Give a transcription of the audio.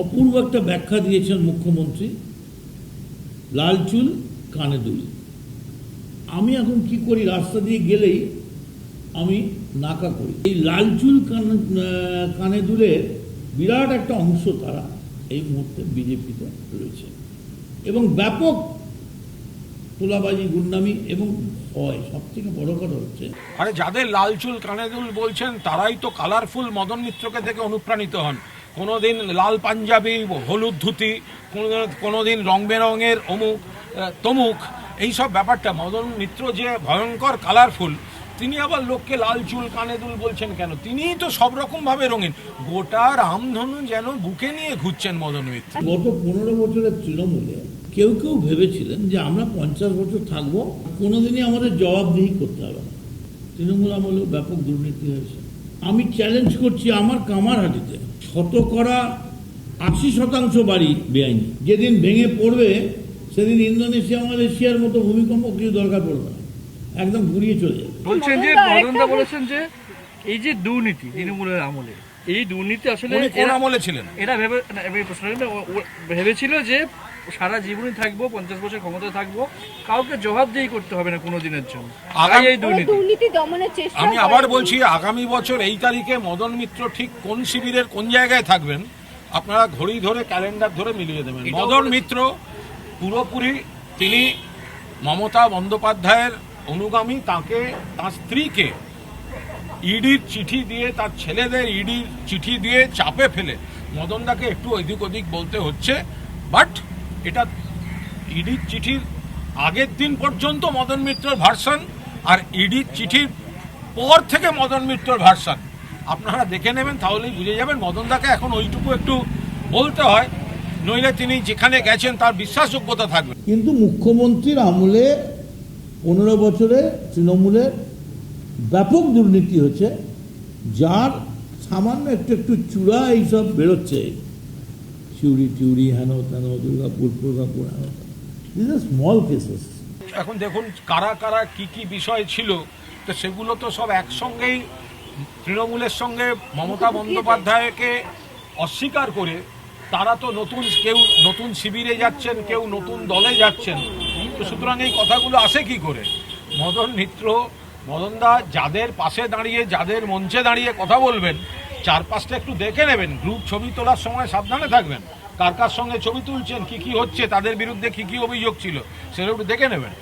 অপূর্ব একটা ব্যাখ্যা দিয়েছেন মুখ্যমন্ত্রী, লাল চুল কানে দুল। আমি এখন কি করি, রাস্তা দিয়ে গেলেই আমি নাকা করি। এই লাল চুল কানে দুলের বিরাট একটা অংশ তারা এই মুহূর্তে বিজেপিতে রয়েছে এবং ব্যাপক তোলাবাজি, গুন্ডামি এবং ভয়। সব থেকে বড় কথা হচ্ছে, আরে যাদের লাল চুল কানে দুল বলছেন তারাই তো কালারফুল মদন মিত্রকে দেখে অনুপ্রাণিত হন। কোনোদিন লাল পাঞ্জাবি, হলুদ ধুতি, কোনোদিন রং বেরঙের অমুক তমুক, এইসব ব্যাপারটা। মদন মিত্র যে ভয়ঙ্কর কালারফুল, তিনি আবার লোককে লাল চুল কানে দুল বলছেন কেন? তিনিই তো সব রকম ভাবে রঙিন। গোটা রামধনু যেন বুকে নিয়ে ঘুরছেন মদন মিত্র। গত 15 বছরের তৃণমূলে কেউ কেউ ভেবেছিলেন যে আমরা 50 বছর থাকবো, কোনোদিনই আমাদের জবাবদিহি করতে হবে না। তৃণমূল আমলেও ব্যাপক দুর্নীতি হয়েছে। আমি চ্যালেঞ্জ করছি, আমার কামারহাটিতে 80% বাড়ি বেআইনি। যেদিন ভেঙে পড়বে সেদিন ইন্দোনেশিয়া মালয়েশিয়ার মতো ভূমিকম্প কিছু দরকার পড়বে না, একদম ঘুরিয়ে চলে যাবে। বলছেন যে মদনদা বলেছেন যে এই যে দুর্নীতি তৃণমূলের আমলে, এই দুর্নীতি আসলে কোন আমলে ছিলেন? এরা ভেবেছিল যে সারা জীবনই থাকবো, 50 বছর ক্ষমতা থাকবো, কাউকে জবাবদিহি করতে হবে না কোনো দিনের জন্য। আমি আবার বলছি, আগামী বছর এই তারিখে মদন মিত্র ঠিক কোন শিবিরের কোন জায়গায় থাকবেন আপনারা ঘড়ি ধরে, ক্যালেন্ডার ধরে মিলিয়ে দেবেন। মদন মিত্র পুরোপুরি তিনি মমতা বন্দ্যোপাধ্যায়ের অনুগামী। তাকে, তার স্ত্রীকে ইডির চিঠি দিয়ে, তার ছেলেদের ইডির চিঠি দিয়ে চাপে ফেলে মদনদাকে একটু এদিক ওদিক বলতে হচ্ছে। বাট এটা ইডির চিঠির আগের দিন পর্যন্ত মদন মিত্রর ভার্সন, আর ইডির চিঠির পর থেকে মদন মিত্রর ভার্সন। আপনারা দেখে নেবেন, তাহলেই বুঝে যাবেন। মদনদাকে এখন ওইটুকু একটু বলতে হয়, নইলে তিনি যেখানে গেছেন তার বিশ্বাসযোগ্যতা থাকবে। কিন্তু মুখ্যমন্ত্রীর আমলে 15 বছরে তৃণমূলের ব্যাপক দুর্নীতি হচ্ছে, যার সামান্য একটু একটু চূড়া এইসব বেরোচ্ছে, চিউড়ি টিউড়ি, হেন তেন, দুর্গাপুর হেন, দিস আর স্মল কেসেস। এখন দেখুন কারা কারা কি কি বিষয় ছিল, তো সেগুলো তো সব একসঙ্গেই তৃণমূলের সঙ্গে মমতা বন্দ্যোপাধ্যায়কে অস্বীকার করে তারা তো কেউ নতুন শিবিরে যাচ্ছেন, কেউ নতুন দলে যাচ্ছেন। তো সুতরাং এই কথাগুলো আসে কি করে? মদনদা যাদের পাশে দাঁড়িয়ে, যাদের মঞ্চে দাঁড়িয়ে কথা বলবেন, চারপাশটা একটু দেখে নেবেন। গ্রুপ ছবি তোলার সময় সাবধানে থাকবেন, কার কার সঙ্গে ছবি তুলছেন, কি কি হচ্ছে, তাদের বিরুদ্ধে কি কি অভিযোগ ছিল, সেটা একটু দেখে নেবেন।